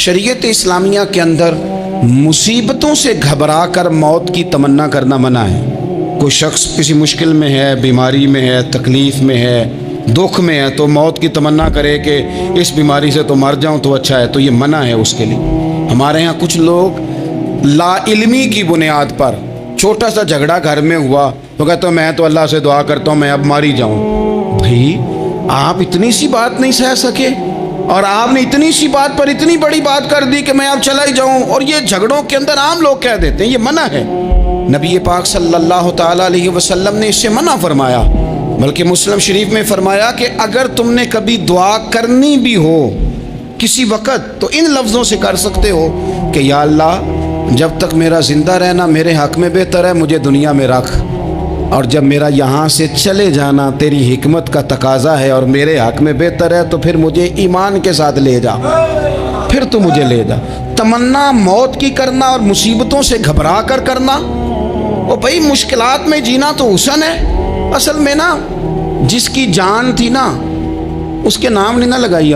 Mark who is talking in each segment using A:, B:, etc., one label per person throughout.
A: شریعت اسلامیہ کے اندر مصیبتوں سے گھبرا کر موت کی تمنا کرنا منع ہے۔ کوئی شخص کسی مشکل میں ہے، بیماری میں ہے، تکلیف میں ہے، دکھ میں ہے، تو موت کی تمنا کرے کہ اس بیماری سے تو مر جاؤں تو اچھا ہے، تو یہ منع ہے اس کے لیے۔ ہمارے ہاں کچھ لوگ لا علمی کی بنیاد پر چھوٹا سا جھگڑا گھر میں ہوا تو کہتا ہوں میں تو اللہ سے دعا کرتا ہوں میں اب مر ہی جاؤں۔ بھائی آپ اتنی سی بات نہیں سہ سکے اور آپ نے اتنی سی بات پر اتنی بڑی بات کر دی کہ میں اب چلا ہی جاؤں، اور یہ جھگڑوں کے اندر عام لوگ کہہ دیتے ہیں، یہ منع ہے۔ نبی پاک صلی اللہ تعالیٰ علیہ وسلم نے اس سے منع فرمایا، بلکہ مسلم شریف میں فرمایا کہ اگر تم نے کبھی دعا کرنی بھی ہو کسی وقت تو ان لفظوں سے کر سکتے ہو کہ یا اللہ جب تک میرا زندہ رہنا میرے حق میں بہتر ہے، مجھے دنیا میں رکھ، اور جب میرا یہاں سے چلے جانا تیری حکمت کا تقاضا ہے اور میرے حق میں بہتر ہے تو پھر مجھے ایمان کے ساتھ لے جا، پھر تو مجھے لے جا۔ تمنا موت کی کرنا اور مصیبتوں سے گھبرا کر کرنا، اور بھائی مشکلات میں جینا تو حسن ہے۔ اصل میں نا جس کی جان تھی نا اس کے نام نہیں نہ لگائی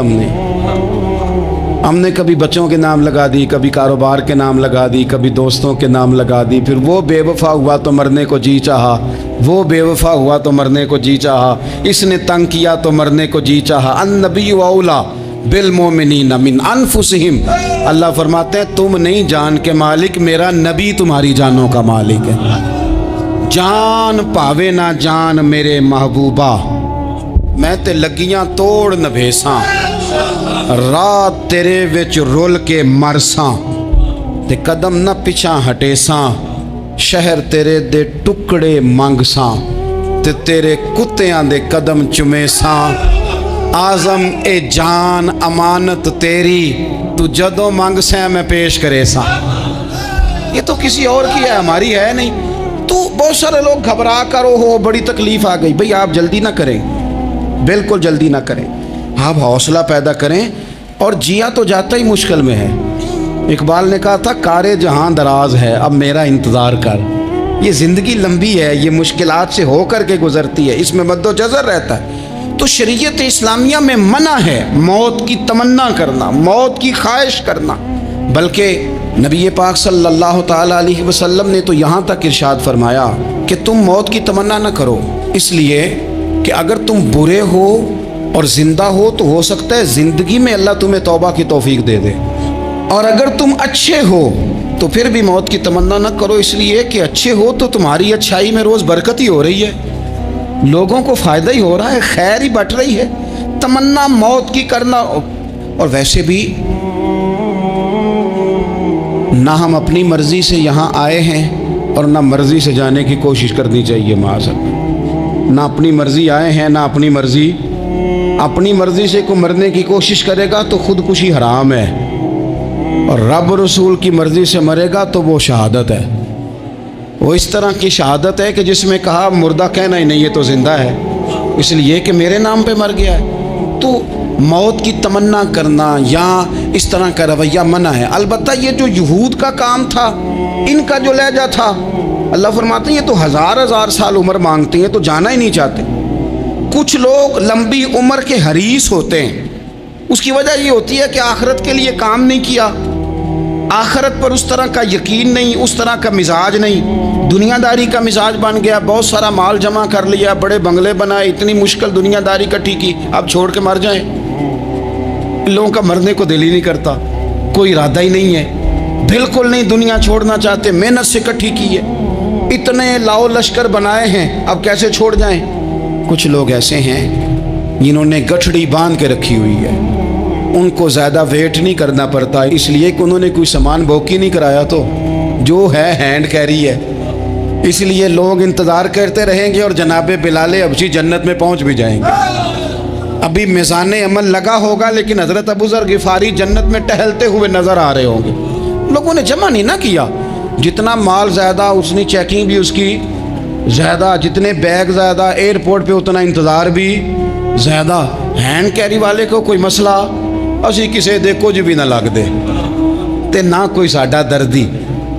A: ہم نے کبھی بچوں کے نام لگا دی، کبھی کاروبار کے نام لگا دی، کبھی دوستوں کے نام لگا دی، پھر وہ بے وفا ہوا تو مرنے کو جی چاہا، وہ بے وفا ہوا تو مرنے کو جی چاہا، اس نے تنگ کیا تو مرنے کو جی چاہا۔ النبی اولیٰ بالمؤمنین من انفسہم، اللہ فرماتے ہیں تم نہیں جان کے مالک، میرا نبی تمہاری جانوں کا مالک ہے۔ جان پاوے نہ جان میرے محبوبہ، میں تے لگیاں توڑ نہ بھیساں، رات تیرے وچ رول کے مرساں، تے قدم نہ پچھاں ہٹیساں، شہر تیرے دے ٹکڑے منگساں، تے تیرے کتیاں دے قدم چمیساں، آزم اے جان امانت تیری، تو جدوں منگ سیں میں پیش کرے ساں۔ یہ تو کسی اور کی ہے، ہماری ہے نہیں۔ تو بہت سارے لوگ گھبرا کر ہو بڑی تکلیف آ گئی، بھئی آپ جلدی نہ کریں، بالکل جلدی نہ کریں، آپ حوصلہ پیدا کریں، اور جیا تو جاتا ہی مشکل میں ہے۔ اقبال نے کہا تھا کار جہاں دراز ہے اب میرا انتظار کر، یہ زندگی لمبی ہے، یہ مشکلات سے ہو کر کے گزرتی ہے، اس میں مد و جزر رہتا ہے۔ تو شریعت اسلامیہ میں منع ہے موت کی تمنا کرنا، موت کی خواہش کرنا، بلکہ نبی پاک صلی اللہ تعالیٰ علیہ وسلم نے تو یہاں تک ارشاد فرمایا کہ تم موت کی تمنا نہ کرو، اس لیے کہ اگر تم برے ہو اور زندہ ہو تو ہو سکتا ہے زندگی میں اللہ تمہیں توبہ کی توفیق دے دے، اور اگر تم اچھے ہو تو پھر بھی موت کی تمنا نہ کرو، اس لیے کہ اچھے ہو تو تمہاری اچھائی میں روز برکت ہی ہو رہی ہے، لوگوں کو فائدہ ہی ہو رہا ہے، خیر ہی بٹ رہی ہے۔ تمنا موت کی کرنا، اور ویسے بھی نہ ہم اپنی مرضی سے یہاں آئے ہیں اور نہ مرضی سے جانے کی کوشش کرنی چاہیے معاذ، نہ اپنی مرضی آئے ہیں نہ اپنی مرضی سے کوئی مرنے کی کوشش کرے گا تو خودکشی حرام ہے، اور رب رسول کی مرضی سے مرے گا تو وہ شہادت ہے، وہ اس طرح کی شہادت ہے کہ جس میں کہا مردہ کہنا ہی نہیں یہ تو زندہ ہے، اس لیے کہ میرے نام پہ مر گیا ہے۔ تو موت کی تمنا کرنا یا اس طرح کا رویہ منع ہے۔ البتہ یہ جو یہود کا کام تھا، ان کا جو لہجہ تھا، اللہ فرماتے ہیں یہ تو ہزار سال عمر مانگتے ہیں تو جانا ہی نہیں چاہتے۔ کچھ لوگ لمبی عمر کے حریص ہوتے ہیں، اس کی وجہ یہ ہوتی ہے کہ آخرت کے لیے کام نہیں کیا، آخرت پر اس طرح کا یقین نہیں، اس طرح کا مزاج نہیں، دنیا داری کا مزاج بن گیا، بہت سارا مال جمع کر لیا، بڑے بنگلے بنائے، اتنی مشکل دنیا داری کٹھی کی، اب چھوڑ کے مر جائیں۔ لوگوں کا مرنے کو دل ہی نہیں کرتا، کوئی ارادہ ہی نہیں ہے، بالکل نہیں دنیا چھوڑنا چاہتے، محنت سے کٹھی کی ہے، اتنے لاؤ لشکر بنائے ہیں، اب کیسے چھوڑ جائیں۔ کچھ لوگ ایسے ہیں جنہوں نے گٹھڑی باندھ کے رکھی ہوئی ہے، ان کو زیادہ ویٹ نہیں کرنا پڑتا، اس لیے کہ انہوں نے کوئی سامان بوکی نہیں کرایا، تو جو ہے ہینڈ کیری ہے، اس لیے لوگ انتظار کرتے رہیں گے اور جناب بلال حبشی جنت میں پہنچ بھی جائیں گے۔ ابھی میزان عمل لگا ہوگا لیکن حضرت ابو ذر غفاری جنت میں ٹہلتے ہوئے نظر آ رہے ہوں گے۔ لوگوں نے جمع نہیں نہ کیا، جتنا مال زیادہ اتنی چیکنگ بھی اس کی زیادہ، جتنے بیگ زیادہ ایئرپورٹ پہ اتنا انتظار بھی زیادہ۔ ہینڈ کیری والے کو کوئی مسئلہ اسی کسے دے کچھ بھی نہ لگ دے تے نہ کوئی ساڈا دردی،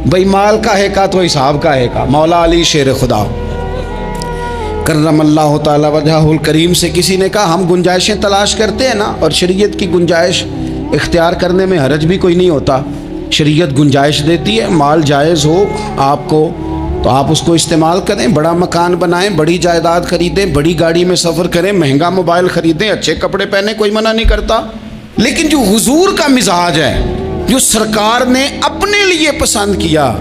A: بھئی مال کا ہے کا تو حساب کا ہے کا۔ مولا علی شیر خدا کرم اللہ تعالی وجہہ الکریم سے کسی نے کہا ہم گنجائشیں تلاش کرتے ہیں نا، اور شریعت کی گنجائش اختیار کرنے میں حرج بھی کوئی نہیں ہوتا. شریعت گنجائش دیتی ہے, مال جائز ہو آپ کو تو آپ اس کو استعمال کریں, بڑا مکان بنائیں, بڑی جائیداد خریدیں, بڑی گاڑی میں سفر کریں, مہنگا موبائل خریدیں, اچھے کپڑے پہنیں, کوئی منع نہیں کرتا. لیکن جو حضور کا مزاج ہے, جو سرکار نے اپنے لیے پسند کیا,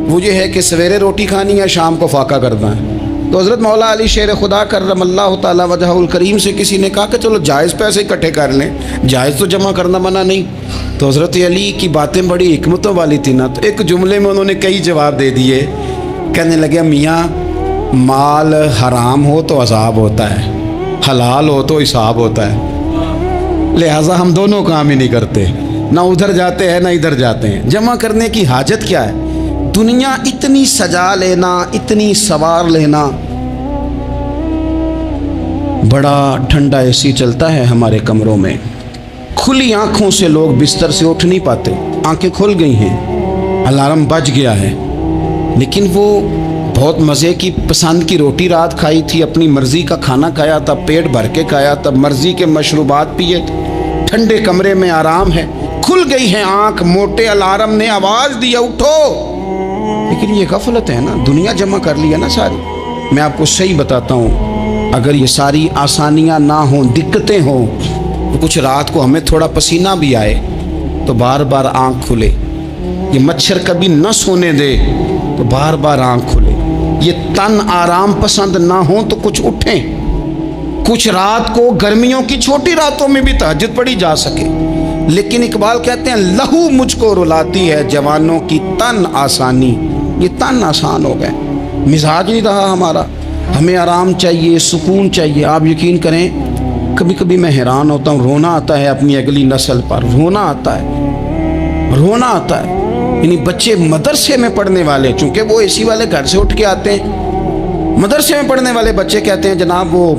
A: وہ یہ ہے کہ سویرے روٹی کھانی ہے, شام کو فاقہ کرنا ہے. تو حضرت مولا علی شیر خدا کرم اللہ تعالی وجہ الکریم سے کسی نے کہا کہ چلو جائز پیسے اکٹھے کر لیں, جائز تو جمع کرنا منع نہیں. تو حضرت علی کی باتیں بڑی حکمتوں والی تھی نا, تو ایک جملے میں انہوں نے کئی جواب دے دیے. کہنے لگے میاں مال حرام ہو تو عذاب ہوتا ہے, حلال ہو تو حساب ہوتا ہے, لہٰذا ہم دونوں کام ہی نہیں کرتے, نہ ادھر جاتے ہیں نہ ادھر جاتے ہیں. جمع کرنے کی حاجت کیا ہے؟ دنیا اتنی سجا لینا, اتنی سوار لینا. بڑا ٹھنڈا اے سی چلتا ہے ہمارے کمروں میں, کھلی آنکھوں سے لوگ بستر سے اٹھ نہیں پاتے, آنکھیں کھل گئی ہیں, الارم بج گیا ہے, لیکن وہ بہت مزے کی پسند کی روٹی رات کھائی تھی, اپنی مرضی کا کھانا کھایا تھا, پیٹ بھر کے کھایا تھا, مرضی کے مشروبات پیے تھے, ٹھنڈے کمرے میں آرام ہے, کھل گئی ہے آنکھ, موٹے الارم نے آواز دیا اٹھو. لیکن یہ غفلت ہے نا, دنیا جمع کر لی ہے نا ساری. میں آپ کو صحیح بتاتا ہوں, اگر یہ ساری آسانیاں نہ ہوں, دقتیں ہوں, تو کچھ رات کو ہمیں تھوڑا پسینہ بھی آئے تو بار بار آنکھ کھلے. یہ مچھر کبھی نہ سونے دے تو بار بار آنکھ کھلے. یہ تن آرام پسند نہ ہوں تو کچھ اٹھیں, کچھ رات کو گرمیوں کی چھوٹی راتوں میں بھی تہجد پڑھی جا سکے. لیکن اقبال کہتے ہیں لہو مجھ کو رلاتی ہے جوانوں کی تن آسانی. یہ تن آسان ہو گئے, مزاج نہیں رہا ہمارا, ہمیں آرام چاہیے, سکون چاہیے. آپ یقین کریں کبھی کبھی میں حیران ہوتا ہوں, رونا آتا ہے اپنی اگلی نسل پر, رونا آتا ہے, رونا آتا ہے. یعنی بچے مدرسے میں پڑھنے والے, چونکہ وہ اے سی والے گھر سے اٹھ کے آتے ہیں, مدرسے میں پڑھنے والے بچے کہتے ہیں جناب وہ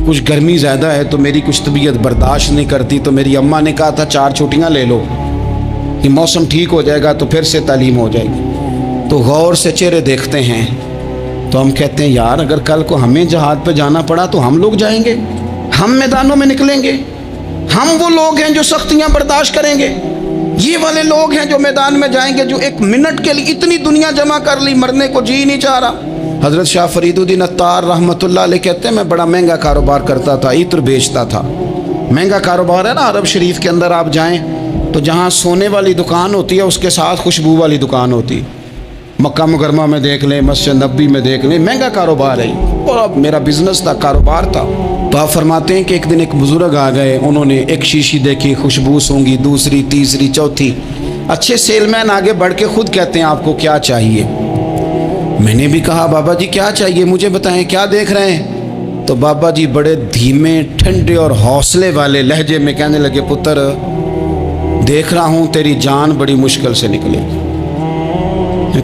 A: کچھ گرمی زیادہ ہے تو میری کچھ طبیعت برداشت نہیں کرتی, تو میری اماں نے کہا تھا 4 چھٹیاں لے لو, کہ موسم ٹھیک ہو جائے گا تو پھر سے تعلیم ہو جائے گی. تو غور سے چہرے دیکھتے ہیں تو ہم کہتے ہیں یار اگر کل کو ہمیں جہاد پہ جانا پڑا تو ہم لوگ جائیں گے, ہم میدانوں میں نکلیں گے, ہم وہ لوگ ہیں جو سختیاں برداشت کریں گے. یہ والے لوگ ہیں جو میدان میں جائیں گے, جو 1 منٹ کے لیے اتنی دنیا جمع کر لی, مرنے کو جی نہیں چاہ رہا. حضرت شاہ فرید الدین عطار رحمۃ اللہ علیہ کہتے ہیں میں بڑا مہنگا کاروبار کرتا تھا, عطر بیچتا تھا. مہنگا کاروبار ہے نا, عرب شریف کے اندر آپ جائیں تو جہاں سونے والی دکان ہوتی ہے اس کے ساتھ خوشبو والی دکان ہوتی ہے. مکہ مکرمہ میں دیکھ لیں, مسجد نبوی میں دیکھ لیں, مہنگا کاروبار ہے. اور اب میرا بزنس تھا, کاروبار تھا. تو آپ فرماتے ہیں کہ ایک دن ایک بزرگ آ گئے, انہوں نے ایک شیشی دیکھی, خوشبو سونگی, دوسری, تیسری, چوتھی. اچھے سیل مین آگے بڑھ کے خود کہتے ہیں آپ کو کیا چاہیے. میں نے بھی کہا بابا جی کیا چاہیے مجھے بتائیں, کیا دیکھ رہے ہیں؟ تو بابا جی بڑے دھیمے, ٹھنڈے اور حوصلے والے لہجے میں کہنے لگے پتر دیکھ رہا ہوں تیری جان بڑی مشکل سے نکلے.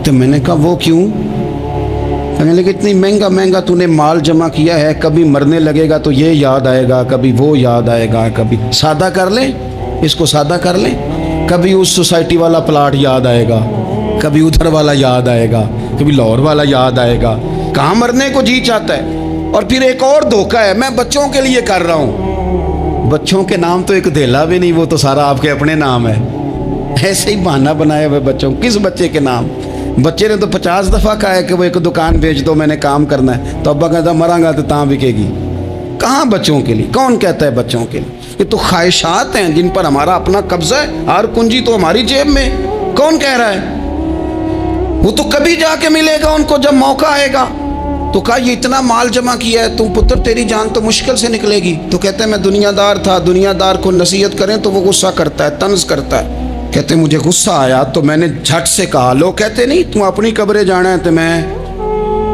A: تو میں نے کہا وہ کیوں؟ کہنے لگے اتنی مہنگا مہنگا تو نے مال جمع کیا ہے, کبھی مرنے لگے گا تو یہ یاد آئے گا, کبھی وہ یاد آئے گا, کبھی سادہ کر لیں, اس کو سادہ کر لیں, کبھی اس سوسائٹی والا پلاٹ یاد آئے گا, کبھی ادھر والا یاد آئے گا, کبھی لاہور والا یاد آئے گا. کہاں مرنے کو جی چاہتا ہے. اور پھر ایک اور دھوکہ ہے, میں بچوں کے لیے کر رہا ہوں. بچوں کے نام تو ایک دھیلا بھی نہیں, وہ تو سارا آپ کے اپنے نام ہے. ایسے ہی بہانہ بنائے ہوئے بچوں, کس بچے کے نام؟ بچے نے تو 50 دفعہ کہا ہے کہ وہ ایک دکان بیچ دو, میں نے کام کرنا ہے. تو ابا کہتا مراں گا تو تاں بکے گی. کہاں بچوں کے لیے؟ کون کہتا ہے بچوں کے لیے؟ یہ تو خواہشات ہیں جن پر ہمارا اپنا قبضہ ہے, ہر کنجی تو ہماری جیب میں. کون کہہ رہا ہے؟ وہ تو کبھی جا کے ملے گا ان کو جب موقع آئے گا. تو کہا یہ اتنا مال جمع کیا ہے تم پتر, تیری جان تو مشکل سے نکلے گی. تو کہتے ہیں میں دنیا دار تھا, دنیا دار کو نصیحت کریں تو وہ غصہ کرتا ہے, طنز کرتا ہے. کہتے ہیں مجھے غصہ آیا تو میں نے جھٹ سے کہا, لوگ کہتے نہیں تم اپنی قبریں جانا ہے تو میں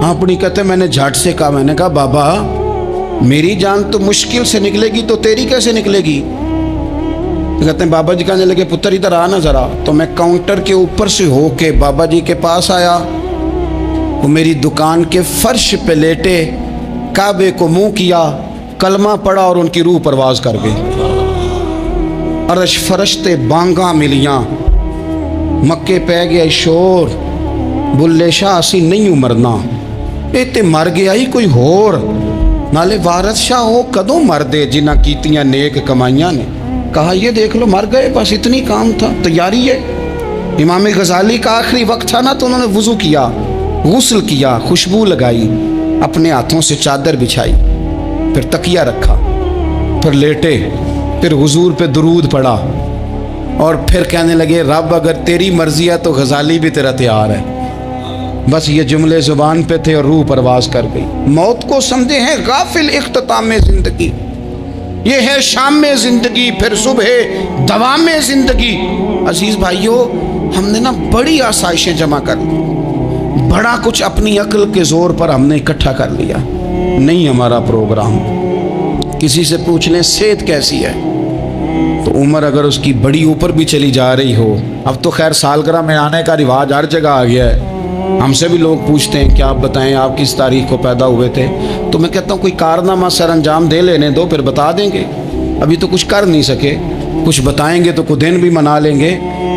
A: اپنی, کہتے میں نے جھٹ سے کہا, میں نے کہا بابا میری جان تو مشکل سے نکلے گی تو تیری کیسے نکلے گی؟ کہتے ہیں بابا جی کہنے لگے پتر ادھر آنا ذرا. تو میں کاؤنٹر کے اوپر سے ہو کے بابا جی کے پاس آیا, وہ میری دکان کے فرش پہ لیٹے, کعبے کو منہ کیا, کلمہ پڑھا اور ان کی روح پرواز کر گئی. عرش فرشتے بانگاں ملیاں, مکے پہ گیا شور, بلے شاہ اسی نہیں مرنا, اے تے مر گیا ہی کوئی ہور, نالے وارث شاہ ہو کدوں مر دے جنہ کیتیاں نیک کمائیاں نے. کہا یہ دیکھ لو مر گئے، بس اتنی کام تھا، تیاری ہے۔ امام غزالی کا آخری وقت تھا نا، تو انہوں نے وضو کیا، غسل کیا، خوشبو لگائی، اپنے ہاتھوں سے چادر بچھائی، پھر تکیہ رکھا، پھر لیٹے، پھر حضور پہ درود پڑھا، اور پھر کہنے لگے رب اگر تیری مرضی ہے تو غزالی بھی تیرا تیار ہے۔ بس یہ جملے زبان پہ تھے اور روح پرواز کر گئی۔ موت کو سمجھے ہیں غافل اختتام زندگی، یہ ہے شام زندگی، پھر صبح دوام زندگی۔ عزیز بھائیو، ہم نے نا بڑی آسائشیں جمع کر لی، بڑا کچھ اپنی عقل کے زور پر ہم نے اکٹھا کر لیا۔ نہیں ہمارا پروگرام، کسی سے پوچھ لیں صحت کیسی ہے، تو عمر اگر اس کی بڑی اوپر بھی چلی جا رہی ہو، اب تو خیر سالگرہ میں آنے کا رواج ہر جگہ آ گیا ہے، ہم سے بھی لوگ پوچھتے ہیں کہ آپ بتائیں آپ کس تاریخ کو پیدا ہوئے تھے، تو میں کہتا ہوں کوئی کارنامہ سر انجام دے لینے دو، پھر بتا دیں گے۔ ابھی تو کچھ کر نہیں سکے، کچھ بتائیں گے تو کچھ دن بھی منا لیں گے،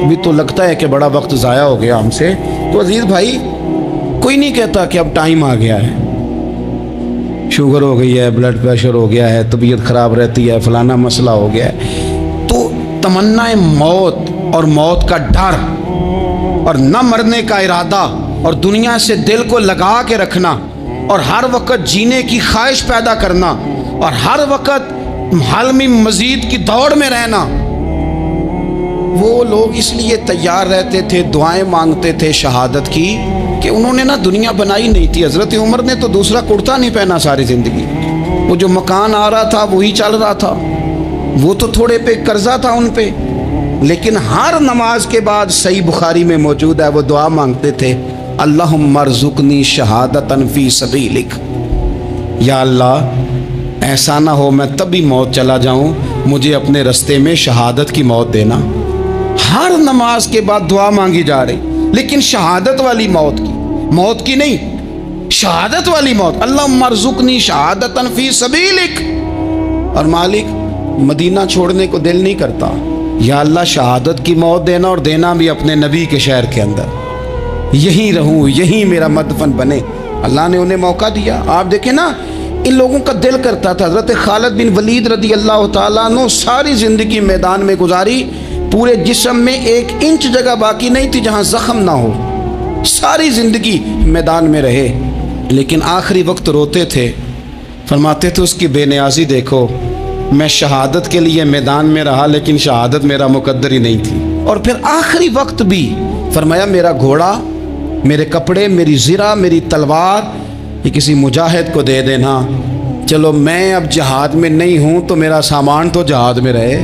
A: ابھی تو لگتا ہے کہ بڑا وقت ضائع ہو گیا ہم سے۔ تو عزیز بھائی، کوئی نہیں کہتا کہ اب ٹائم آ گیا ہے، شوگر ہو گئی ہے، بلڈ پریشر ہو گیا ہے، طبیعت خراب رہتی ہے، فلانا مسئلہ ہو گیا ہے، تو تمنا موت اور موت کا ڈر اور نہ مرنے کا ارادہ اور دنیا سے دل کو لگا کے رکھنا اور ہر وقت جینے کی خواہش پیدا کرنا اور ہر وقت حل میں مزید کی دوڑ میں رہنا، وہ لوگ اس لیے تیار رہتے تھے، دعائیں مانگتے تھے شہادت کی، کہ انہوں نے نا دنیا بنائی نہیں تھی۔ حضرت عمر نے تو دوسرا کرتا نہیں پہنا ساری زندگی، وہ جو مکان آ رہا تھا وہی چل رہا تھا، وہ تو تھوڑے پہ قرضہ تھا ان پہ، لیکن ہر نماز کے بعد صحیح بخاری میں موجود ہے وہ دعا مانگتے تھے، اللہم ارزقنی شہادتا فی سبیلک، یا اللہ ایسا نہ ہو میں تب بھی موت چلا جاؤں، مجھے اپنے رستے میں شہادت کی موت دینا۔ ہر نماز کے بعد دعا مانگی جا رہی، لیکن شہادت والی موت کی نہیں، شہادت والی موت، اللہم ارزقنی شہادتا فی سبیلک۔ اور مالک مدینہ چھوڑنے کو دل نہیں کرتا، یا اللہ شہادت کی موت دینا، اور دینا بھی اپنے نبی کے شہر کے اندر، یہیں رہوں، یہیں میرا مدفن بنے۔ اللہ نے انہیں موقع دیا۔ آپ دیکھیں نا، ان لوگوں کا دل کرتا تھا۔ حضرت خالد بن ولید رضی اللہ تعالیٰ عنہ ساری زندگی میدان میں گزاری، پورے جسم میں 1 انچ جگہ باقی نہیں تھی جہاں زخم نہ ہو، ساری زندگی میدان میں رہے، لیکن آخری وقت روتے تھے، فرماتے تھے اس کی بے نیازی دیکھو، میں شہادت کے لیے میدان میں رہا لیکن شہادت میرا مقدر ہی نہیں تھی۔ اور پھر آخری وقت بھی فرمایا میرا گھوڑا، میرے کپڑے، میری زرہ، میری تلوار یہ کسی مجاہد کو دے دینا، چلو میں اب جہاد میں نہیں ہوں تو میرا سامان تو جہاد میں رہے،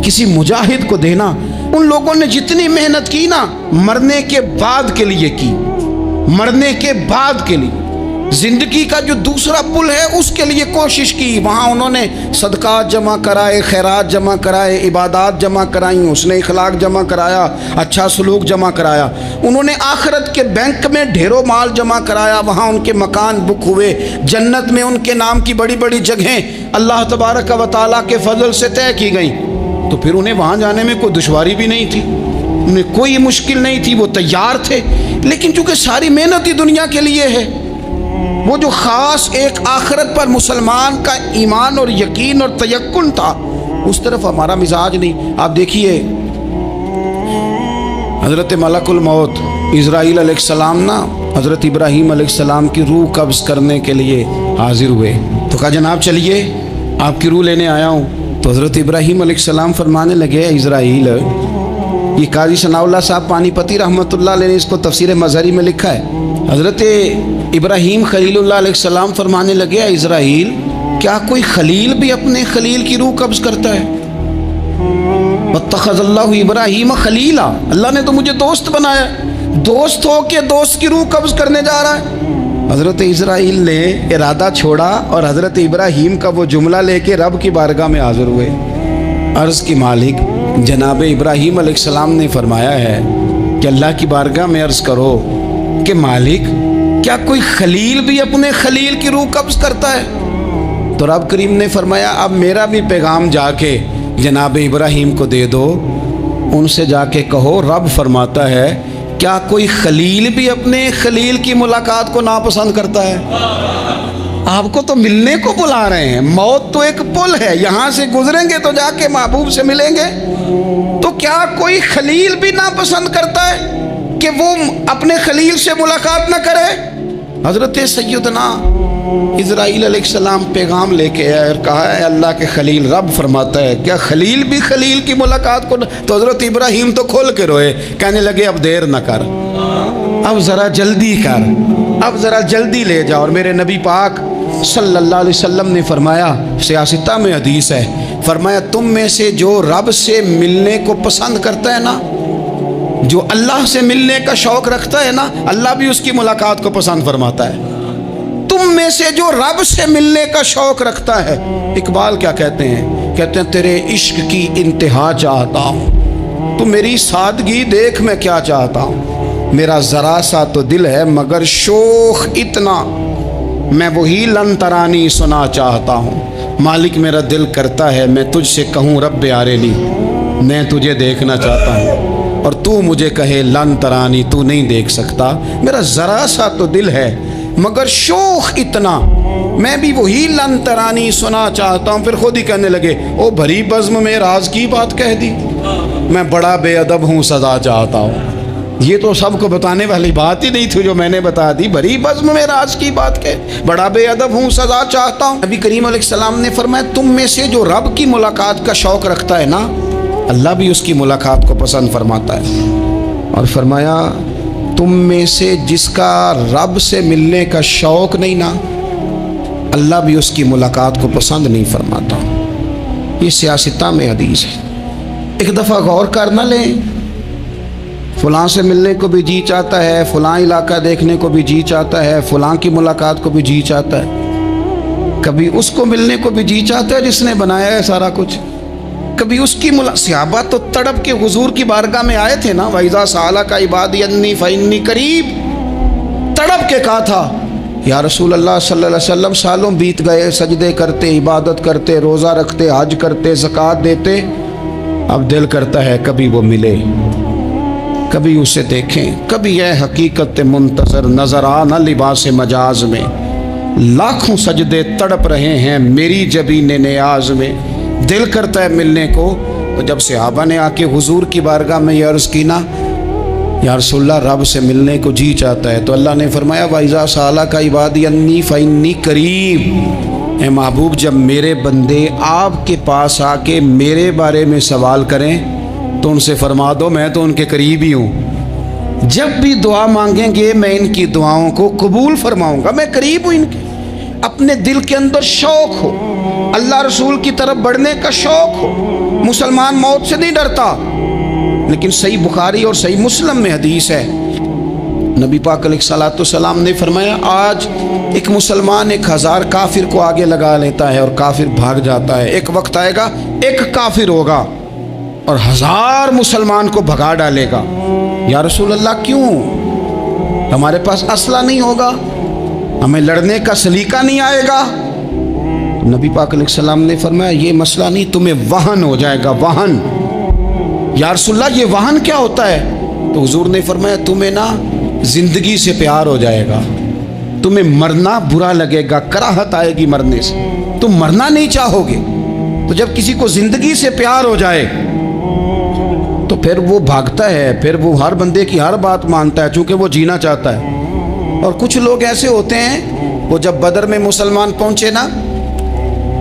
A: کسی مجاہد کو دینا۔ ان لوگوں نے جتنی محنت کی نا مرنے کے بعد کے لیے کی، مرنے کے بعد کے لیے، زندگی کا جو دوسرا پل ہے اس کے لیے کوشش کی، وہاں انہوں نے صدقات جمع کرائے، خیرات جمع کرائے، عبادات جمع کرائیں، حسن اخلاق جمع کرایا، اچھا سلوک جمع کرایا، انہوں نے آخرت کے بینک میں ڈھیروں مال جمع کرایا، وہاں ان کے مکان بک ہوئے، جنت میں ان کے نام کی بڑی بڑی جگہیں اللہ تبارک و تعالیٰ کے فضل سے طے کی گئیں، تو پھر انہیں وہاں جانے میں کوئی دشواری بھی نہیں تھی، انہیں کوئی مشکل نہیں تھی، وہ تیار تھے۔ لیکن چونکہ ساری محنت ہی دنیا کے لیے ہے، وہ جو خاص ایک آخرت پر مسلمان کا ایمان اور یقین اور تیقن تھا، اس طرف ہمارا مزاج نہیں۔ آپ دیکھیے حضرت ملک الموت اسرائیل علیہ السلام نا حضرت ابراہیم علیہ السلام کی روح قبض کرنے کے لیے حاضر ہوئے، تو کہا جناب چلیے آپ کی روح لینے آیا ہوں۔ تو حضرت ابراہیم علیہ السلام فرمانے لگے اسرائیل، یہ قاضی ثناء اللہ صاحب پانی پتی رحمۃ اللہ علیہ نے اس کو تفسیر مظہری میں لکھا ہے، حضرت ابراہیم خلیل اللہ علیہ السلام فرمانے لگے اسرائیل، کیا کوئی خلیل بھی اپنے خلیل کی روح قبض کرتا ہے؟ واتخذ اللہ ابراہیم خلیلا، اللہ نے تو مجھے دوست بنایا، دوست ہو کے دوست کی روح قبض کرنے جا رہا ہے۔ حضرت اسرائیل نے ارادہ چھوڑا اور حضرت ابراہیم کا وہ جملہ لے کے رب کی بارگاہ میں حاضر ہوئے، عرض کی مالک جناب ابراہیم علیہ السلام نے فرمایا ہے کہ اللہ کی بارگاہ میں عرض کرو کہ مالک کیا کوئی خلیل بھی اپنے خلیل کی روح قبض کرتا ہے؟ تو رب کریم نے فرمایا اب میرا بھی پیغام جا کے جناب ابراہیم کو دے دو، ان سے جا کے کہو رب فرماتا ہے کیا کوئی خلیل بھی اپنے خلیل کی ملاقات کو ناپسند کرتا ہے؟ آپ کو تو ملنے کو بلا رہے ہیں. موت تو ایک پل ہے, یہاں سے گزریں گے تو جا کے محبوب سے ملیں گے. تو کیا کوئی خلیل بھی ناپسند کرتا ہے کہ وہ اپنے خلیل سے ملاقات نہ کرے؟ حضرت سیدنا اسرائیل علیہ السلام پیغام لے کے آئے اور کہا ہے اللہ کے خلیل رب فرماتا ہے کیا خلیل بھی خلیل کی ملاقات کو؟ تو حضرت ابراہیم تو کھول کے روئے, کہنے لگے اب دیر نہ کر, اب ذرا جلدی کر, اب ذرا جلدی لے جا. اور میرے نبی پاک صلی اللہ علیہ وسلم نے فرمایا, سیاستہ میں حدیث ہے, فرمایا تم میں سے جو رب سے ملنے کو پسند کرتا ہے نا, جو اللہ سے ملنے کا شوق رکھتا ہے نا, اللہ بھی اس کی ملاقات کو پسند فرماتا ہے. تم میں سے جو رب سے ملنے کا شوق رکھتا ہے, اقبال کیا کہتے ہیں, کہتے ہیں تیرے عشق کی انتہا چاہتا ہوں, تو میری سادگی دیکھ میں کیا چاہتا ہوں, میرا ذرا سا تو دل ہے مگر شوق اتنا, میں وہی لن ترانی سنا چاہتا ہوں. مالک میرا دل کرتا ہے میں تجھ سے کہوں رب آریلی, میں تجھے دیکھنا چاہتا ہوں, اور تو مجھے کہے لن ترانی, تو نہیں دیکھ سکتا. میرا ذرا سا تو دل ہے مگر شوق اتنا, میں بھی وہی لن ترانی سنا چاہتا ہوں. پھر خود ہی کہنے لگے او بھری بزم میں راز کی بات کہہ دی, میں بڑا بے ادب ہوں سزا چاہتا ہوں. یہ تو سب کو بتانے والی بات ہی نہیں تھی جو میں نے بتا دی. بھری بزم میں راز کی بات کہ بڑا بے ادب ہوں سزا چاہتا ہوں. نبی کریم علیہ السلام نے فرمایا تم میں سے جو رب کی ملاقات کا شوق رکھتا ہے نا, اللہ بھی اس کی ملاقات کو پسند فرماتا ہے. اور فرمایا تم میں سے جس کا رب سے ملنے کا شوق نہیں نا, اللہ بھی اس کی ملاقات کو پسند نہیں فرماتا. یہ سیاستہ میں حدیث ہے. ایک دفعہ غور کر نہ لیں, فلاں سے ملنے کو بھی جی چاہتا ہے, فلاں علاقہ دیکھنے کو بھی جی چاہتا ہے, فلاں کی ملاقات کو بھی جی چاہتا ہے. کبھی اس کو ملنے کو بھی جی چاہتا ہے جس نے بنایا ہے سارا کچھ, کبھی اس کی صحابہ تو تڑپ کے حضور کی بارگاہ میں آئے تھے نا, وَإِذَا سَأَلَكَ عِبَادِي عَنِّي فَإِنِّي قَرِيبٌ, تڑپ کے کہا تھا یا رسول اللہ صلی اللہ علیہ وسلم سالوں بیت گئے, سجدے کرتے, عبادت کرتے, روزہ رکھتے, حج کرتے, زکوٰۃ دیتے, اب دل کرتا ہے کبھی وہ ملے, کبھی اسے دیکھیں. کبھی ہے حقیقت منتظر نظر آنا لباس مجاز میں, لاکھوں سجدے تڑپ رہے ہیں میری جبین نیاز میں, دل کرتا ہے ملنے کو. تو جب صحابہ نے آ کے حضور کی بارگاہ میں یہ عرض کی نا یا رسول اللہ رب سے ملنے کو جی چاہتا ہے, تو اللہ نے فرمایا وَإِذَا سَأَلَكَ عِبَادِي عَنِّي فَإِنِّي قَرِيبٌ, اے محبوب جب میرے بندے آپ کے پاس آ کے میرے بارے میں سوال کریں تو ان سے فرما دو میں تو ان کے قریب ہی ہوں. جب بھی دعا مانگیں گے میں ان کی دعاؤں کو قبول فرماؤں گا, میں قریب ہوں ان کے. اپنے دل کے اندر شوق ہو, اللہ رسول کی طرف بڑھنے کا شوق ہو. مسلمان موت سے نہیں ڈرتا, لیکن صحیح بخاری اور صحیح مسلم میں حدیث ہے, نبی پاک علیہ الصلوۃ والسلام نے فرمایا آج ایک مسلمان 1000 کافر کو آگے لگا لیتا ہے اور کافر بھاگ جاتا ہے, ایک وقت آئے گا ایک کافر ہوگا اور 1000 مسلمان کو بھگا ڈالے گا. یا رسول اللہ کیوں؟ ہمارے پاس اسلحہ نہیں ہوگا, ہمیں لڑنے کا سلیقہ نہیں آئے گا. نبی پاک علیہ السلام نے فرمایا یہ مسئلہ نہیں, تمہیں وہن ہو جائے گا, وہن. یا رسول اللہ یہ وہن کیا ہوتا ہے؟ تو حضور نے فرمایا تمہیں نا زندگی سے پیار ہو جائے گا, تمہیں مرنا برا لگے گا, کراہت آئے گی مرنے سے, تم مرنا نہیں چاہو گے. تو جب کسی کو زندگی سے پیار ہو جائے تو پھر وہ بھاگتا ہے, پھر وہ ہر بندے کی ہر بات مانتا ہے چونکہ وہ جینا چاہتا ہے. اور کچھ لوگ ایسے ہوتے ہیں وہ جب بدر میں مسلمان پہنچے نا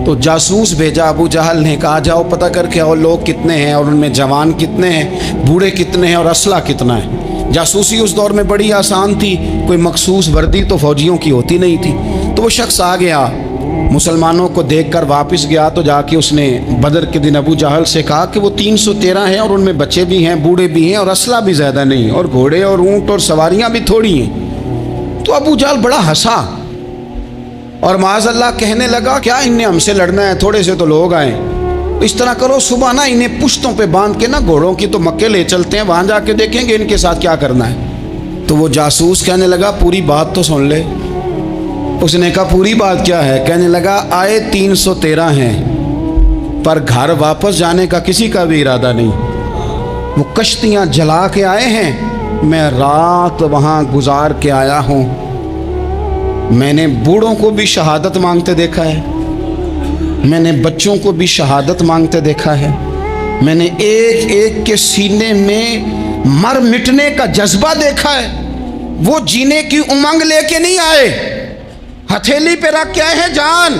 A: تو جاسوس بھیجا ابو جہل نے, کہا جاؤ پتہ کر کے آؤ لوگ کتنے ہیں اور ان میں جوان کتنے ہیں, بوڑھے کتنے ہیں اور اسلحہ کتنا ہے. جاسوسی اس دور میں بڑی آسان تھی, کوئی مخصوص وردی تو فوجیوں کی ہوتی نہیں تھی. تو وہ شخص آ گیا, مسلمانوں کو دیکھ کر واپس گیا, تو جا کے اس نے بدر کے دن ابو جہل سے کہا کہ وہ 313 ہیں اور ان میں بچے بھی ہیں, بوڑھے بھی ہیں اور اسلحہ بھی زیادہ نہیں, اور گھوڑے اور اونٹ اور سواریاں بھی تھوڑی ہیں. تو ابو جہل بڑا ہنسا اور معاذ اللہ کہنے لگا کیا ان نے ہم سے لڑنا ہے, تھوڑے سے تو لوگ آئیں, اس طرح کرو صبح نا انہیں پشتوں پہ باندھ کے نا گھوڑوں کی تو مکے لے چلتے ہیں, وہاں جا کے دیکھیں گے ان کے ساتھ کیا کرنا ہے. تو وہ جاسوس کہنے لگا پوری بات تو سن لے. اس نے کہا پوری بات کیا ہے؟ کہنے لگا آئے 313 ہیں پر گھر واپس جانے کا کسی کا بھی ارادہ نہیں, وہ کشتیاں جلا کے آئے ہیں, میں رات وہاں گزار کے آیا ہوں, میں نے بوڑھوں کو بھی شہادت مانگتے دیکھا ہے، میں نے بچوں کو بھی شہادت مانگتے دیکھا ہے، میں نے ایک ایک کے سینے میں مر مٹنے کا جذبہ دیکھا ہے۔ وہ جینے کی امنگ لے کے نہیں آئے، ہتھیلی پہ رکھ کے آئے ہیں جان،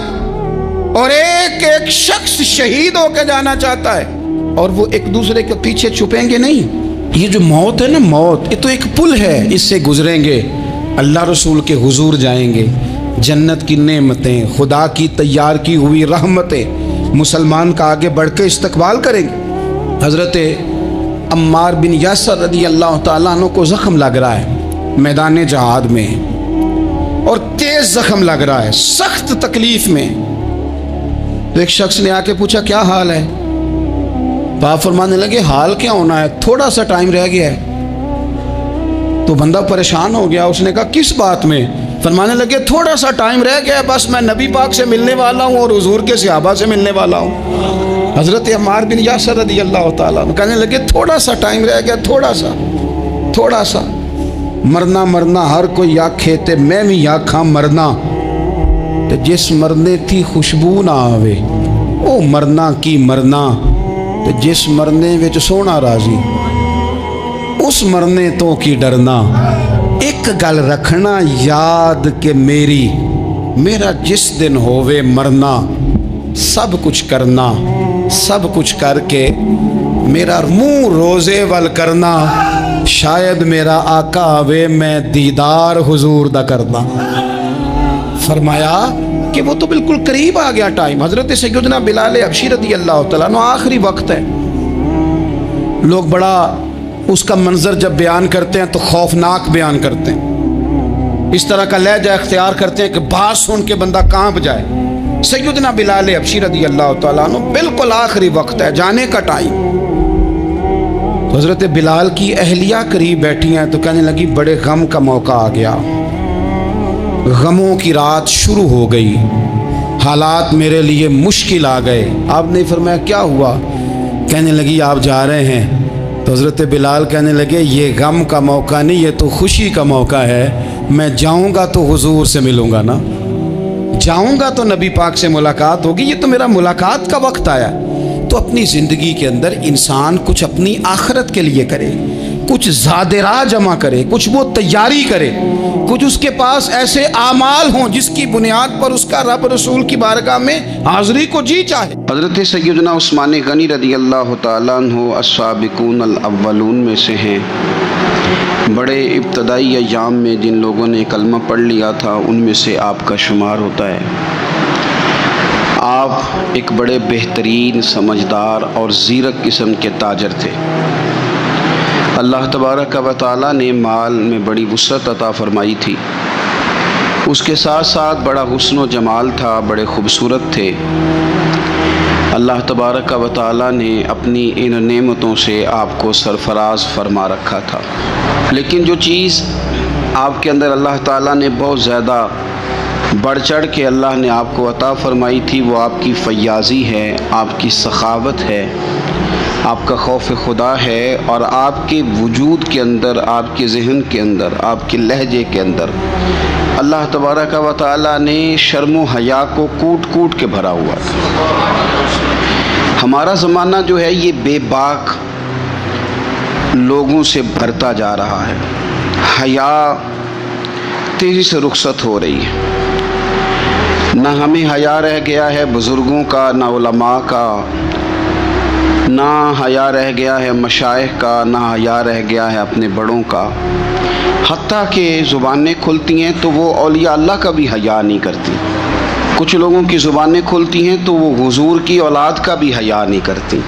A: اور ایک ایک شخص شہید ہو کے جانا چاہتا ہے، اور وہ ایک دوسرے کے پیچھے چھپیں گے نہیں۔ یہ جو موت ہے نا، موت یہ تو ایک پل ہے، اس سے گزریں گے، اللہ رسول کے حضور جائیں گے، جنت کی نعمتیں، خدا کی تیار کی ہوئی رحمتیں مسلمان کا آگے بڑھ کے استقبال کریں گے۔ حضرت عمار بن یاسر رضی اللہ تعالیٰ عنہ کو زخم لگ رہا ہے میدان جہاد میں، اور تیز زخم لگ رہا ہے، سخت تکلیف میں۔ تو ایک شخص نے آ کے پوچھا کیا حال ہے؟ تو آپ فرمانے لگے حال کیا ہونا ہے، تھوڑا سا ٹائم رہ گیا ہے۔ تو بندہ پریشان ہو گیا، اس نے کہا کس بات میں؟ فرمانے لگے تھوڑا سا ٹائم رہ گیا، بس میں نبی پاک سے ملنے والا ہوں اور حضور کے صحابہ سے ملنے والا ہوں۔ حضرت عمار بن یاسر رضی اللہ تعالیٰ عنہ کہنے لگے تھوڑا سا ٹائم رہ گیا، تھوڑا سا مرنا مرنا ہر کوئی آکھے تے میں بھی آکھاں مرنا، تے جس مرنے تھی خوشبو نہ آوے او مرنا کی مرنا، تے جس مرنے وچ سونا راضی اس مرنے تو کی ڈرنا۔ ایک گل رکھنا یاد کہ میرا جس دن ہووے مرنا، سب کچھ کرنا، سب کچھ کر کے میرا منہ روزے ول کرنا، شاید میرا آقا آوے میں دیدار حضور دا کرنا۔ فرمایا کہ وہ تو بالکل قریب آ گیا ٹائم۔ حضرت سیدنا بلال حبشی رضی اللہ تعالیٰ عنہ آخری وقت ہے، لوگ بڑا اس کا منظر جب بیان کرتے ہیں تو خوفناک بیان کرتے ہیں، اس طرح کا لہجہ اختیار کرتے ہیں کہ بات سن کے بندہ کانپ جائے۔ سیدنا بلال حبشی رضی اللہ تعالیٰ عنہ بالکل آخری وقت ہے، جانے کا ٹائم۔ حضرت بلال کی اہلیہ قریب بیٹھی ہیں تو کہنے لگی بڑے غم کا موقع آ گیا، غموں کی رات شروع ہو گئی، حالات میرے لیے مشکل آ گئے۔ آپ نے فرمایا کیا ہوا؟ کہنے لگی آپ جا رہے ہیں؟ تو حضرت بلال کہنے لگے یہ غم کا موقع نہیں، یہ تو خوشی کا موقع ہے، میں جاؤں گا تو حضور سے ملوں گا نا، جاؤں گا تو نبی پاک سے ملاقات ہوگی، یہ تو میرا ملاقات کا وقت آیا۔ تو اپنی زندگی کے اندر انسان کچھ اپنی آخرت کے لیے کرے، کچھ زاد راہ جمع کرے، کچھ وہ تیاری کرے، کچھ اس کے پاس ایسے اعمال ہوں جس کی بنیاد پر اس کا رب رسول کی بارگاہ میں حاضری کو جی چاہے۔ حضرت سیدنا عثمان غنی رضی اللہ تعالیٰ عنہ السابقون الاولون میں سے ہیں، بڑے ابتدائی ایام میں جن لوگوں نے کلمہ پڑھ لیا تھا ان میں سے آپ کا شمار ہوتا ہے۔ آپ ایک بڑے بہترین سمجھدار اور زیرک قسم کے تاجر تھے۔ اللہ تبارک و تعالیٰ نے مال میں بڑی وسعت عطا فرمائی تھی، اس کے ساتھ ساتھ بڑا حسن و جمال تھا، بڑے خوبصورت تھے۔ اللہ تبارک و تعالیٰ نے اپنی ان نعمتوں سے آپ کو سرفراز فرما رکھا تھا، لیکن جو چیز آپ کے اندر اللہ تعالیٰ نے بہت زیادہ بڑھ چڑھ کے اللہ نے آپ کو عطا فرمائی تھی، وہ آپ کی فیاضی ہے، آپ کی سخاوت ہے، آپ کا خوف خدا ہے، اور آپ کے وجود کے اندر، آپ کے ذہن کے اندر، آپ کے لہجے کے اندر اللہ تبارک و تعالیٰ نے شرم و حیا کو کوٹ کوٹ کے بھرا ہوا تھا۔ ہمارا زمانہ جو ہے یہ بے باک لوگوں سے بھرتا جا رہا ہے، حیا تیزی سے رخصت ہو رہی ہے، نہ ہمیں حیا رہ گیا ہے بزرگوں کا، نہ علماء کا، نہ حیا رہ گیا ہے مشائخ کا، نہ حیا رہ گیا ہے اپنے بڑوں کا، حتیٰ کہ زبانیں کھلتی ہیں تو وہ اولیاء اللہ کا بھی حیا نہیں کرتی، کچھ لوگوں کی زبانیں کھلتی ہیں تو وہ حضور کی اولاد کا بھی حیا نہیں کرتی،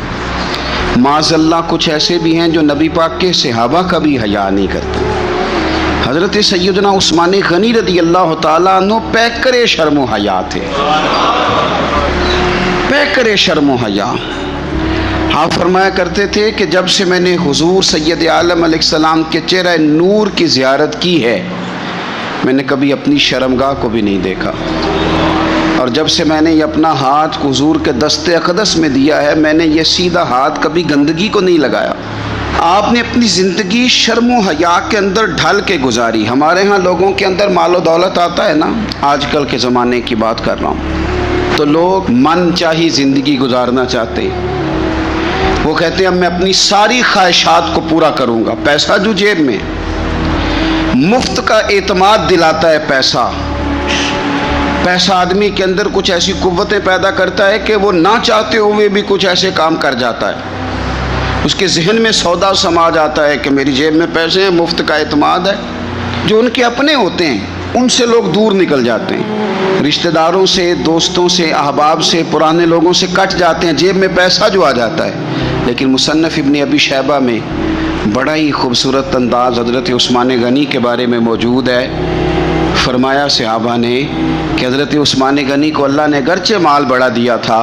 A: معاذ اللہ کچھ ایسے بھی ہیں جو نبی پاک کے صحابہ کا بھی حیا نہیں کرتے۔ حضرت سیدنا عثمان غنی رضی اللہ تعالیٰ عنہ پیکر شرم و حیا تھے، پیکر شرم و حیا۔ آپ فرمایا کرتے تھے کہ جب سے میں نے حضور سید عالم علیہ السلام کے چہرہ نور کی زیارت کی ہے، میں نے کبھی اپنی شرمگاہ کو بھی نہیں دیکھا، اور جب سے میں نے یہ اپنا ہاتھ حضور کے دست اقدس میں دیا ہے، میں نے یہ سیدھا ہاتھ کبھی گندگی کو نہیں لگایا، آپ نے اپنی زندگی شرم و حیا کے اندر ڈھل کے گزاری۔ ہمارے ہاں لوگوں کے اندر مال و دولت آتا ہے نا، آج کل کے زمانے کی بات کر رہا ہوں، تو لوگ من چاہی زندگی گزارنا چاہتے ہیں۔ وہ کہتے ہیں اب میں اپنی ساری خواہشات کو پورا کروں گا۔ پیسہ جو جیب میں، مفت کا اعتماد دلاتا ہے پیسہ۔ پیسہ آدمی کے اندر کچھ ایسی قوتیں پیدا کرتا ہے کہ وہ نہ چاہتے ہوئے بھی کچھ ایسے کام کر جاتا ہے۔ اس کے ذہن میں سودا سما جاتا ہے کہ میری جیب میں پیسے ہیں، مفت کا اعتماد ہے۔ جو ان کے اپنے ہوتے ہیں ان سے لوگ دور نکل جاتے ہیں، رشتہ داروں سے، دوستوں سے، احباب سے، پرانے لوگوں سے کٹ جاتے ہیں، جیب میں پیسہ جو آ جاتا ہے۔ لیکن مصنف ابن ابی شیبہ میں بڑا ہی خوبصورت انداز حضرت عثمان غنی کے بارے میں موجود ہے۔ فرمایا صحابہ نے کہ حضرت عثمان غنی کو اللہ نے گرچہ مال بڑا دیا تھا،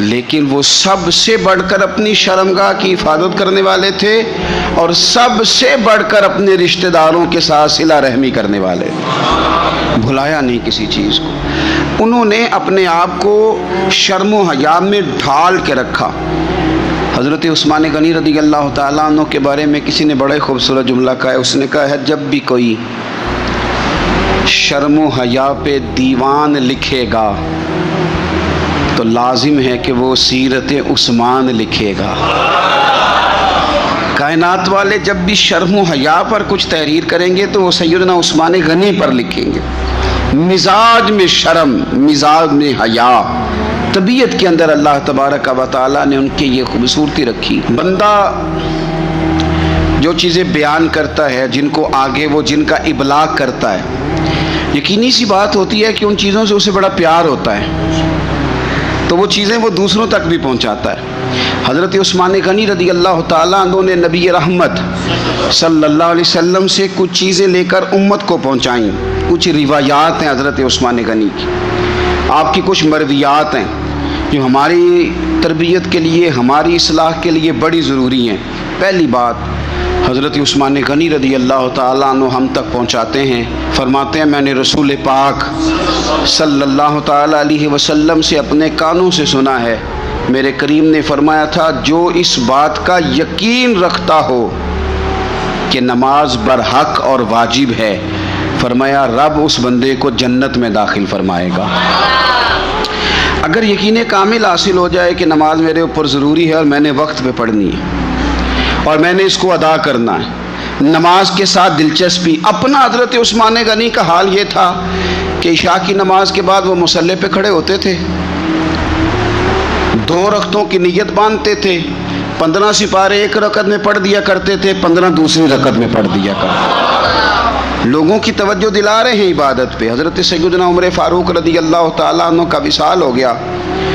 A: لیکن وہ سب سے بڑھ کر اپنی شرمگاہ کی حفاظت کرنے والے تھے، اور سب سے بڑھ کر اپنے رشتہ داروں کے ساتھ صلہ رحمی کرنے والے تھے۔ بھلایا نہیں کسی چیز کو۔ انہوں نے اپنے آپ کو شرم و حیا میں ڈھال کے رکھا۔ حضرت عثمان غنی رضی اللہ تعالیٰ عنہ کے بارے میں کسی نے بڑے خوبصورت جملہ کہا ہے۔ اس نے کہا ہے جب بھی کوئی شرم و حیا پہ دیوان لکھے گا تو لازم ہے کہ وہ سیرت عثمان لکھے گا۔ کائنات والے جب بھی شرم و حیا پر کچھ تحریر کریں گے تو وہ سیدنا عثمان غنی پر لکھیں گے۔ مزاج میں شرم، مزاج میں حیا، طبیعت کے اندر اللہ تبارک و تعالیٰ نے ان کی یہ خوبصورتی رکھی۔ بندہ جو چیزیں بیان کرتا ہے، جن کو آگے وہ جن کا ابلاغ کرتا ہے، یقینی سی بات ہوتی ہے کہ ان چیزوں سے اسے بڑا پیار ہوتا ہے، تو وہ چیزیں وہ دوسروں تک بھی پہنچاتا ہے۔ حضرت عثمان غنی رضی اللہ تعالیٰ عنہ نے نبی رحمت صلی اللہ علیہ وسلم سے کچھ چیزیں لے کر امت کو پہنچائیں۔ کچھ روایات ہیں حضرت عثمان غنی کی، آپ کی کچھ مرویات ہیں جو ہماری تربیت کے لیے، ہماری اصلاح کے لیے بڑی ضروری ہیں۔ پہلی بات، حضرت عثمان غنی رضی اللہ تعالیٰ عنہ ہم تک پہنچاتے ہیں، فرماتے ہیں میں نے رسول پاک صلی اللہ تعالیٰ علیہ وسلم سے اپنے کانوں سے سنا ہے، میرے کریم نے فرمایا تھا جو اس بات کا یقین رکھتا ہو کہ نماز برحق اور واجب ہے، فرمایا رب اس بندے کو جنت میں داخل فرمائے گا۔ اگر یقین کامل حاصل ہو جائے کہ نماز میرے اوپر ضروری ہے اور میں نے وقت پہ پڑھنی ہے اور میں نے اس کو ادا کرنا ہے، نماز کے ساتھ دلچسپی۔ اپنا حضرت عثمان غنی کا حال یہ تھا کہ عشاء کی نماز کے بعد وہ مصلی پہ کھڑے ہوتے تھے، 2 رکعتوں کی نیت باندھتے تھے، 15 سپارے ایک رکعت میں پڑھ دیا کرتے تھے، 15 دوسری رکعت میں پڑھ دیا کرتے تھے۔ لوگوں کی توجہ دلا رہے ہیں عبادت پہ۔ حضرت سیدنا عمر فاروق رضی اللہ تعالیٰ عنہ کا وصال ہو گیا۔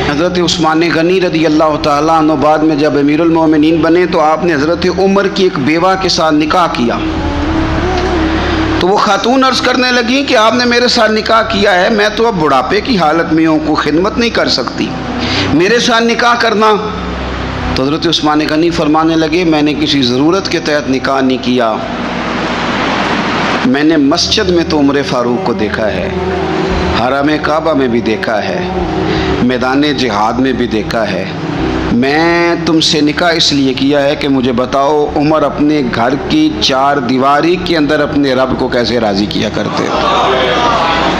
A: حضرت عثمان غنی رضی اللہ تعالیٰ عنہ بعد میں جب امیر المومنین بنے تو آپ نے حضرت عمر کی ایک بیوہ کے ساتھ نکاح کیا، تو وہ خاتون عرض کرنے لگیں کہ آپ نے میرے ساتھ نکاح کیا ہے، میں تو اب بڑھاپے کی حالت میں ہوں، کوئی خدمت نہیں کر سکتی، میرے ساتھ نکاح کرنا۔ تو حضرت عثمان غنی فرمانے لگے میں نے کسی ضرورت کے تحت نکاح نہیں کیا، میں نے مسجد میں تو عمر فاروق کو دیکھا ہے، حرم کعبہ میں بھی دیکھا ہے، میدان جہاد میں بھی دیکھا ہے، میں تم سے نکاح اس لیے کیا ہے کہ مجھے بتاؤ عمر اپنے گھر کی 4 دیواری کے اندر اپنے رب کو کیسے راضی کیا کرتے تھے۔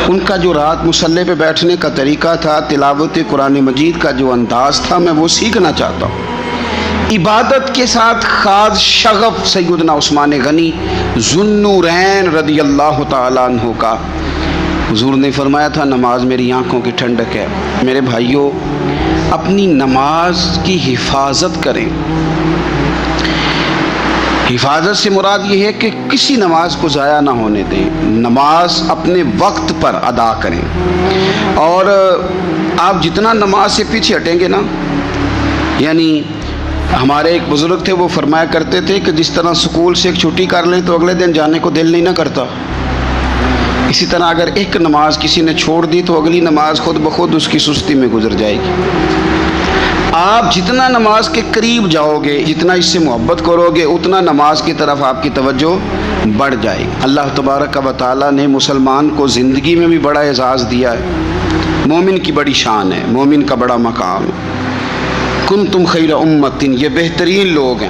A: ان کا جو رات مصلی پہ بیٹھنے کا طریقہ تھا، تلاوت قرآن مجید کا جو انداز تھا، میں وہ سیکھنا چاہتا ہوں۔ عبادت کے ساتھ خاص شغف سیدنا عثمان غنی ذو النورین رضی اللہ تعالیٰ عنہ کا۔ حضور نے فرمایا تھا نماز میری آنکھوں کی ٹھنڈک ہے۔ میرے بھائیوں، اپنی نماز کی حفاظت کریں۔ حفاظت سے مراد یہ ہے کہ کسی نماز کو ضائع نہ ہونے دیں، نماز اپنے وقت پر ادا کریں، اور آپ جتنا نماز سے پیچھے ہٹیں گے نا، یعنی ہمارے ایک بزرگ تھے، وہ فرمایا کرتے تھے کہ جس طرح سکول سے ایک چھٹی کر لیں تو اگلے دن جانے کو دل نہیں نہ کرتا، اسی طرح اگر ایک نماز کسی نے چھوڑ دی تو اگلی نماز خود بخود اس کی سستی میں گزر جائے گی۔ آپ جتنا نماز کے قریب جاؤ گے، جتنا اس سے محبت کرو گے، اتنا نماز کی طرف آپ کی توجہ بڑھ جائے گی۔ اللہ تبارک و تعالیٰ نے مسلمان کو زندگی میں بھی بڑا اعزاز دیا ہے، مومن کی بڑی شان ہے، مومن کا بڑا مقام ہے۔ کنتم خیر امت، یہ بہترین لوگ ہیں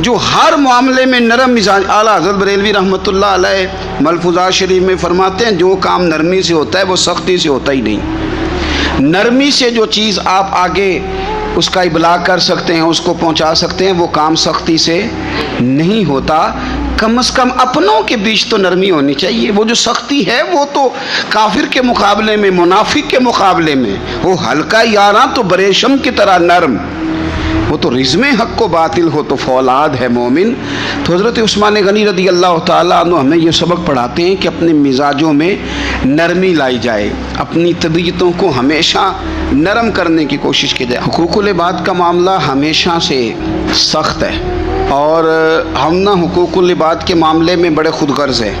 A: جو ہر معاملے میں نرم مزاج، اعلیٰ حضرت بریلوی رحمۃ اللہ علیہ ملفوظات شریف میں فرماتے ہیں جو کام نرمی سے ہوتا ہے وہ سختی سے ہوتا ہی نہیں۔ نرمی سے جو چیز آپ آگے اس کا ابلاغ کر سکتے ہیں، اس کو پہنچا سکتے ہیں، وہ کام سختی سے نہیں ہوتا۔ کم از کم اپنوں کے بیچ تو نرمی ہونی چاہیے۔ وہ جو سختی ہے وہ تو کافر کے مقابلے میں، منافق کے مقابلے میں وہ ہلکا یاراں تو بریشم کی طرح نرم، وہ تو رزم حق و باطل ہو تو فولاد ہے مومن۔ تو حضرت عثمان غنی رضی اللہ تعالیٰ عنہ ہمیں یہ سبق پڑھاتے ہیں کہ اپنے مزاجوں میں نرمی لائی جائے، اپنی طبیعتوں کو ہمیشہ نرم کرنے کی کوشش کی جائے۔ حقوق العباد کا معاملہ ہمیشہ سے سخت ہے، اور ہم نہ حقوق العباد کے معاملے میں بڑے خود غرض ہیں،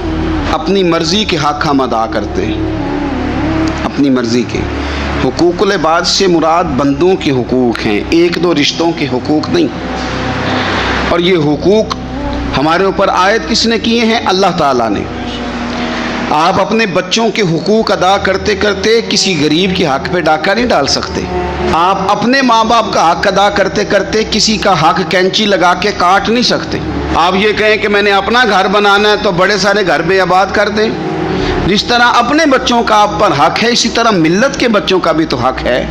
A: اپنی مرضی کے حق ہم ادا کرتے ہیں، اپنی مرضی کے۔ حقوق العباد سے مراد بندوں کے حقوق ہیں، ایک دو رشتوں کے حقوق نہیں۔ اور یہ حقوق ہمارے اوپر عائد کس نے کیے ہیں؟ اللہ تعالیٰ نے۔ آپ اپنے بچوں کے حقوق ادا کرتے کرتے کسی غریب کے حق پہ ڈاکہ نہیں ڈال سکتے۔ آپ اپنے ماں باپ کا حق ادا کرتے کرتے کسی کا حق کینچی لگا کے کاٹ نہیں سکتے۔ آپ یہ کہیں کہ میں نے اپنا گھر بنانا ہے تو بڑے سارے گھر بے آباد کر دیں۔ جس طرح اپنے بچوں کا آپ پر حق ہے، اسی طرح ملت کے بچوں کا بھی تو حق ہے۔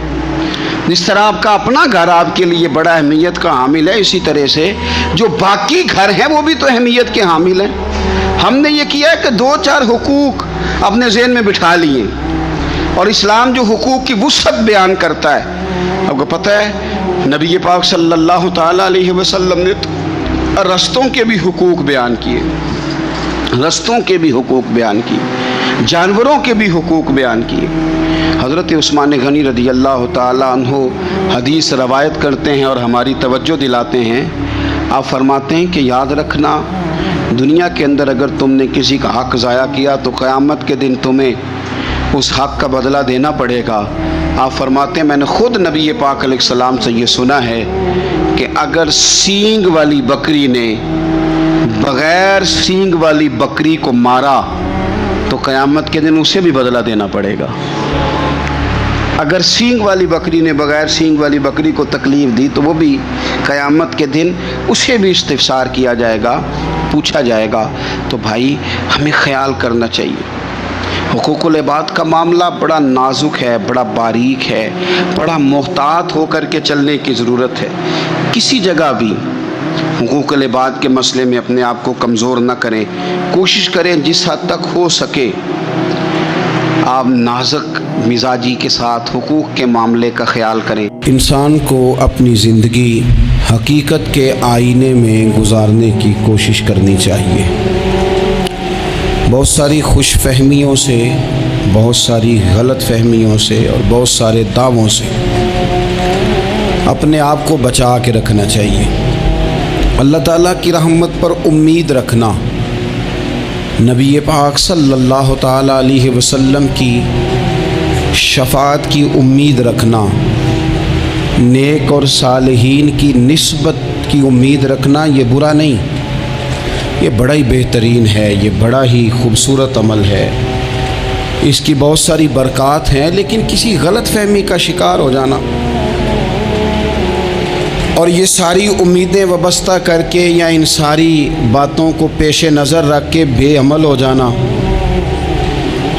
A: جس طرح آپ کا اپنا گھر آپ کے لیے بڑا اہمیت کا حامل ہے، اسی طرح سے جو باقی گھر ہیں وہ بھی تو اہمیت کے حامل ہیں۔ ہم نے یہ کیا ہے کہ دو چار حقوق اپنے ذہن میں بٹھا لیے، اور اسلام جو حقوق کی وسعت بیان کرتا ہے، آپ کو پتہ ہے نبی پاک صلی اللہ تعالیٰ علیہ وسلم نے رستوں کے بھی حقوق بیان کیے، رستوں کے بھی حقوق بیان کیے، جانوروں کے بھی حقوق بیان کیے۔ حضرت عثمان غنی رضی اللہ تعالیٰ عنہ حدیث روایت کرتے ہیں اور ہماری توجہ دلاتے ہیں۔ آپ فرماتے ہیں کہ یاد رکھنا، دنیا کے اندر اگر تم نے کسی کا حق ضائع کیا تو قیامت کے دن تمہیں اس حق کا بدلہ دینا پڑے گا۔ آپ فرماتے ہیں میں نے خود نبی پاک علیہ السلام سے یہ سنا ہے کہ اگر سینگ والی بکری نے بغیر سینگ والی بکری کو مارا تو قیامت کے دن اسے بھی بدلہ دینا پڑے گا۔ اگر سینگ والی بکری نے بغیر سینگ والی بکری کو تکلیف دی تو وہ بھی قیامت کے دن اسے بھی استفسار کیا جائے گا، پوچھا جائے گا۔ تو بھائی ہمیں خیال کرنا چاہیے۔ حقوق العباد کا معاملہ بڑا نازک ہے، بڑا باریک ہے، بڑا محتاط ہو کر کے چلنے کی ضرورت ہے۔ کسی جگہ بھی حقوق العباد کے مسئلے میں اپنے آپ کو کمزور نہ کریں، کوشش کریں جس حد تک ہو سکے آپ نازک مزاجی کے ساتھ حقوق کے معاملے کا خیال کریں۔
B: انسان کو اپنی زندگی حقیقت کے آئینے میں گزارنے کی کوشش کرنی چاہیے۔ بہت ساری خوش فہمیوں سے، بہت ساری غلط فہمیوں سے اور بہت سارے دعووں سے اپنے آپ کو بچا کے رکھنا چاہیے۔ اللہ تعالیٰ کی رحمت پر امید رکھنا، نبی پاک صلی اللہ تعالیٰ علیہ وسلم کی شفاعت کی امید رکھنا، نیک اور صالحین کی نسبت کی امید رکھنا، یہ برا نہیں، یہ بڑا ہی بہترین ہے، یہ بڑا ہی خوبصورت عمل ہے، اس کی بہت ساری برکات ہیں۔ لیکن کسی غلط فہمی کا شکار ہو جانا اور یہ ساری امیدیں وابستہ کر کے یا ان ساری باتوں کو پیش نظر رکھ کے بے عمل ہو جانا،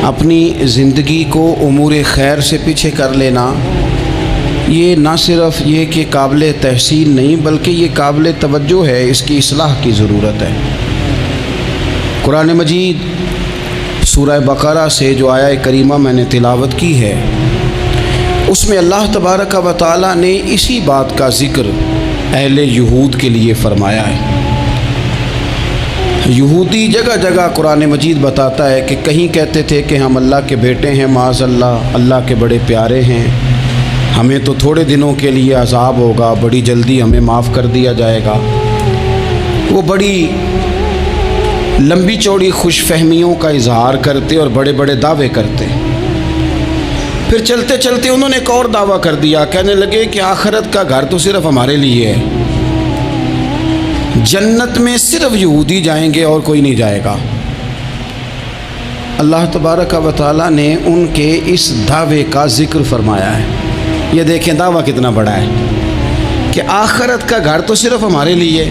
B: اپنی زندگی کو امور خیر سے پیچھے کر لینا، یہ نہ صرف یہ کہ قابل تحسین نہیں بلکہ یہ قابل توجہ ہے، اس کی اصلاح کی ضرورت ہے۔ قرآن مجید سورہ بقرہ سے جو آیہ کریمہ میں نے تلاوت کی ہے، اس میں اللہ تبارک و تعالیٰ نے اسی بات کا ذکر اہل یہود کے لیے فرمایا ہے۔ یہودی جگہ جگہ قرآن مجید بتاتا ہے کہ کہیں کہتے تھے کہ ہم اللہ کے بیٹے ہیں، معاذ اللہ، اللہ کے بڑے پیارے ہیں، ہمیں تو تھوڑے دنوں کے لیے عذاب ہوگا، بڑی جلدی ہمیں معاف کر دیا جائے گا۔ وہ بڑی لمبی چوڑی خوش فہمیوں کا اظہار کرتے اور بڑے بڑے دعوے کرتے۔ پھر چلتے چلتے انہوں نے ایک اور دعویٰ کر دیا، کہنے لگے کہ آخرت کا گھر تو صرف ہمارے لیے ہے، جنت میں صرف یہودی جائیں گے اور کوئی نہیں جائے گا۔ اللہ تبارک و تعالیٰ نے ان کے اس دعوے کا ذکر فرمایا ہے۔ یہ دیکھیں دعویٰ کتنا بڑا ہے کہ آخرت کا گھر تو صرف ہمارے لیے،